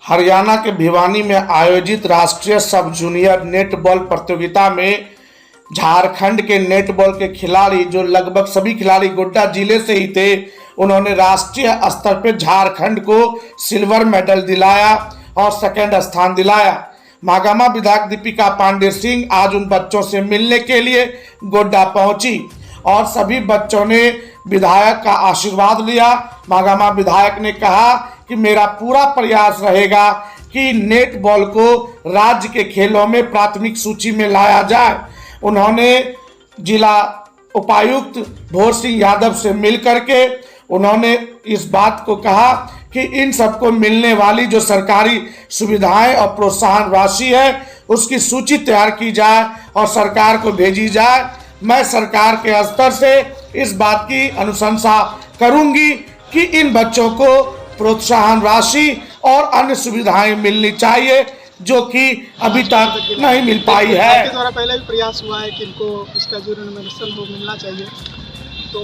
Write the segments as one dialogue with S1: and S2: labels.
S1: हरियाणा के भिवानी में आयोजित राष्ट्रीय सब जूनियर नेटबॉल प्रतियोगिता में झारखंड के नेटबॉल के खिलाड़ी, जो लगभग सभी खिलाड़ी गोड्डा जिले से ही थे, उन्होंने राष्ट्रीय स्तर पर झारखंड को सिल्वर मेडल दिलाया और सेकंड स्थान दिलाया। महागामा विधायक दीपिका पांडे सिंह आज उन बच्चों से मिलने के लिए गोड्डा पहुंची और सभी बच्चों ने विधायक का आशीर्वाद लिया। महागामा विधायक ने कहा कि मेरा पूरा प्रयास रहेगा कि नेटबॉल को राज्य के खेलों में प्राथमिक सूची में लाया जाए। उन्होंने जिला उपायुक्त भोर सिंह यादव से मिलकर के उन्होंने इस बात को कहा कि इन सबको मिलने वाली जो सरकारी सुविधाएं और प्रोत्साहन राशि है उसकी सूची तैयार की जाए और सरकार को भेजी जाए। मैं सरकार के स्तर से इस बात की अनुशंसा करूंगी कि इन बच्चों को प्रोत्साहन राशि और अन्य सुविधाएं मिलनी चाहिए जो कि अभी तक नहीं मिल पाई है।
S2: आपके द्वारा पहले भी प्रयास हुआ है कि इनको इसका जो रेमुनरेशन हो मिलना चाहिए, तो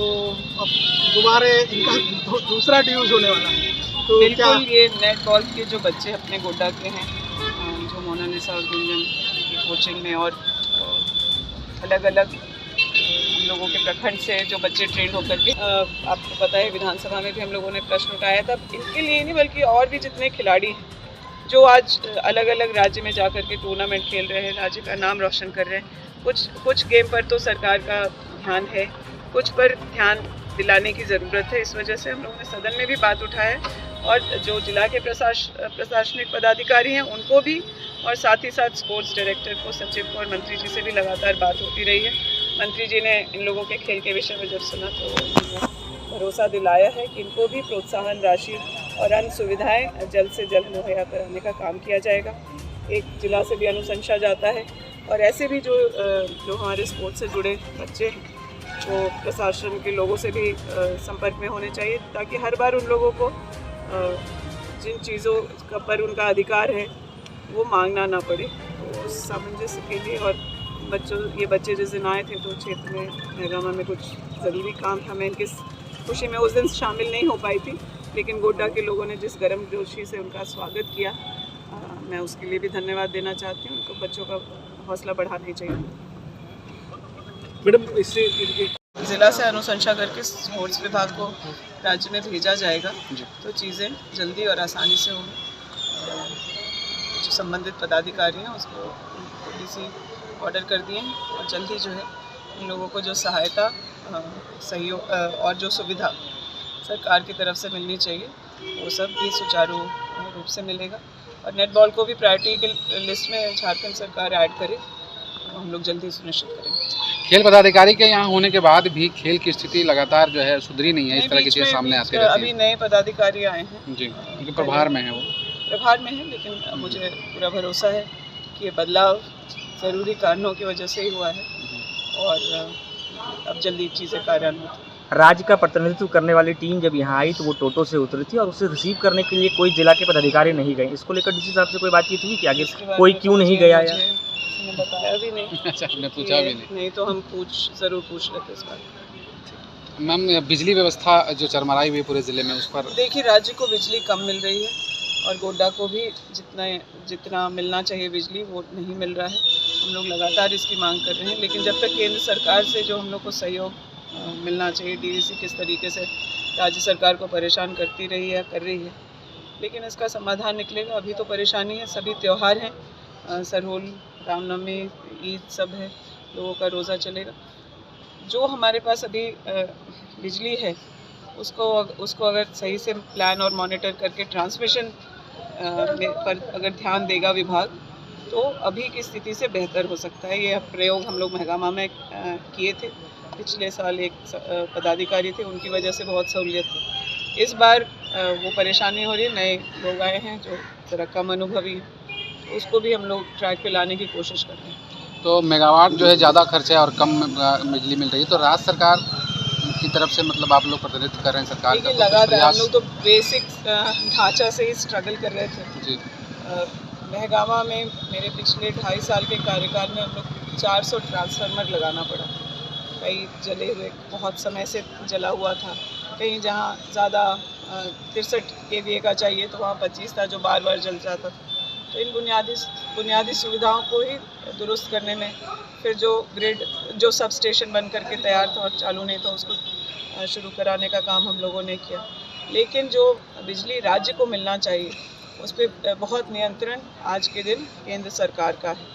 S2: अब दोबारा इनका दूसरा ड्यूज होने वाला है। तो
S3: बिल्कुल, ये नेटबॉल के जो बच्चे अपने गोड्डा के हैं, जो मोनालिसा और गुंजन की कोचिंग में और अलग अलग हम लोगों के प्रखंड से जो बच्चे ट्रेन होकर के, आपको पता है विधानसभा में भी हम लोगों ने प्रश्न उठाया था। इनके लिए नहीं बल्कि और भी जितने खिलाड़ी हैं जो आज अलग अलग राज्य में जाकर के टूर्नामेंट खेल रहे हैं, राज्य का नाम रोशन कर रहे हैं। कुछ गेम पर तो सरकार का ध्यान है, कुछ पर ध्यान दिलाने की ज़रूरत है। इस वजह से हम लोगों ने सदन में भी बात उठाया और जो जिला के प्रशासनिक पदाधिकारी हैं उनको भी, और साथ ही साथ स्पोर्ट्स डायरेक्टर को, सचिव को और मंत्री जी से भी लगातार बात होती रही है। मंत्री जी ने इन लोगों के खेल के विषय में जब सुना तो उन्होंने भरोसा दिलाया है कि इनको भी प्रोत्साहन राशि और अन्य सुविधाएं जल्द से जल्द मुहैया कराने का काम किया जाएगा। एक जिला से भी अनुशंसा जाता है और ऐसे भी जो हमारे स्पोर्ट्स से जुड़े बच्चे हैं वो प्रशासन के लोगों से भी संपर्क में होने चाहिए, ताकि हर बार उन लोगों को जिन चीज़ों का पर उनका अधिकार है वो मांगना ना पड़े। तो उस सामंजस्य के लिए, और ये बच्चे जिस दिन आए थे तो क्षेत्र में महागामा में कुछ ज़रूरी काम था, मैं इनकी खुशी में उस दिन शामिल नहीं हो पाई थी, लेकिन गोड्डा के लोगों ने जिस गर्म जोशी से उनका स्वागत किया, मैं उसके लिए भी धन्यवाद देना चाहती हूँ। उनको बच्चों का हौसला बढ़ाना चाहिए।
S2: मैडम, इससे
S3: ज़िला से अनुशंसा करके स्पोर्ट्स विभाग को राज्य में भेजा जाएगा तो चीज़ें जल्दी और आसानी से होंगी। जो संबंधित पदाधिकारी हैं उसको डीसी ऑर्डर कर दिए हैं और जल्दी जो है इन लोगों को जो सहायता, सहयोग और जो सुविधा सरकार की तरफ से मिलनी चाहिए वो सब भी सुचारू रूप से मिलेगा। और नेटबॉल को भी प्रायोरिटी के लिस्ट में झारखंड सरकार ऐड करे, हम लोग जल्दी सुनिश्चित करेंगे।
S4: खेल पदाधिकारी के यहाँ होने के बाद भी खेल की स्थिति लगातार जो है सुधरी नहीं है, इस तरह की चीज़ें सामने आती रहती हैं।
S3: अभी नए पदाधिकारी आए हैं
S4: जी, उनके प्रभार में है, वो
S3: प्रभार में है, लेकिन मुझे पूरा भरोसा है कि ये बदलाव ज़रूरी कारणों की वजह से ही हुआ है और अब जल्दी चीज़ें कार्यान्वित।
S5: राज्य का प्रतिनिधित्व करने वाली टीम जब यहाँ आई तो वो टोटो से उतरी थी और उसे रिसीव करने के लिए कोई जिला के पदाधिकारी नहीं गए। इसको लेकर डीसी साहब से कोई बातचीत हुई कि आगे कोई क्यों नहीं गया?
S3: बताया भी नहीं।
S4: अच्छा, आपने पूछा भी
S3: नहीं तो हम ज़रूर पूछ लेते इस बात।
S4: मैम, बिजली व्यवस्था जो चरमराई हुई पूरे ज़िले में, उस पर
S3: देखिए, राज्य को बिजली कम मिल रही है और गोड्डा को भी जितना मिलना चाहिए बिजली वो नहीं मिल रहा है। हम लोग लगातार इसकी मांग कर रहे हैं, लेकिन जब तक केंद्र सरकार से जो हम लोग को सहयोग मिलना चाहिए, डीवीसी किस तरीके से राज्य सरकार को परेशान करती रही है, कर रही है, लेकिन इसका समाधान निकलेगा। अभी तो परेशानी है, सभी त्यौहार हैं, सरहुल, रामनवमी, ईद सब है, लोगों का रोज़ा चलेगा। जो हमारे पास अभी बिजली है उसको अगर सही से प्लान और मॉनिटर करके ट्रांसमिशन पर अगर ध्यान देगा विभाग, तो अभी की स्थिति से बेहतर हो सकता है। ये प्रयोग हम लोग महागामा में किए थे, पिछले साल एक पदाधिकारी थे, उनकी वजह से बहुत सहूलियत थी। इस बार वो परेशानी हो रही है, नए लोग आए हैं जो ज़रा कम अनुभवी हैं, तो उसको भी हम लोग ट्रैक पे लाने की कोशिश कर रहे हैं।
S4: तो मेगावाट जो है ज़्यादा खर्च है और कम बिजली मिल रही है, तो राज्य सरकार की तरफ से मतलब आप लोग प्रतिनिधित्व कर रहे हैं सरकार का?
S3: लगातार हम लोग तो बेसिक ढांचा से ही स्ट्रगल कर रहे थे
S4: जी।
S3: महागामा में मेरे पिछले 2.5 साल के कार्यकाल में हम लोग 400 ट्रांसफार्मर लगाना पड़ा। कई जले हुए, बहुत समय से जला हुआ था, कहीं जहाँ ज़्यादा 63 kVA का चाहिए तो वहाँ 25 था जो बार बार जल जाता था। तो इन बुनियादी सुविधाओं को ही दुरुस्त करने में, फिर जो ग्रिड जो सब स्टेशन बन करके तैयार था और चालू नहीं था उसको शुरू कराने का काम हम लोगों ने किया। लेकिन जो बिजली राज्य को मिलना चाहिए उस पर बहुत नियंत्रण आज के दिन केंद्र सरकार का है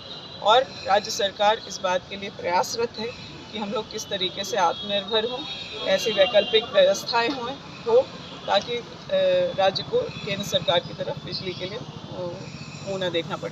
S3: और राज्य सरकार इस बात के लिए प्रयासरत है कि हम लोग किस तरीके से आत्मनिर्भर हों, ऐसी वैकल्पिक व्यवस्थाएं हो ताकि राज्य को केंद्र सरकार की तरफ बिजली के लिए मुँह न देखना पड़े।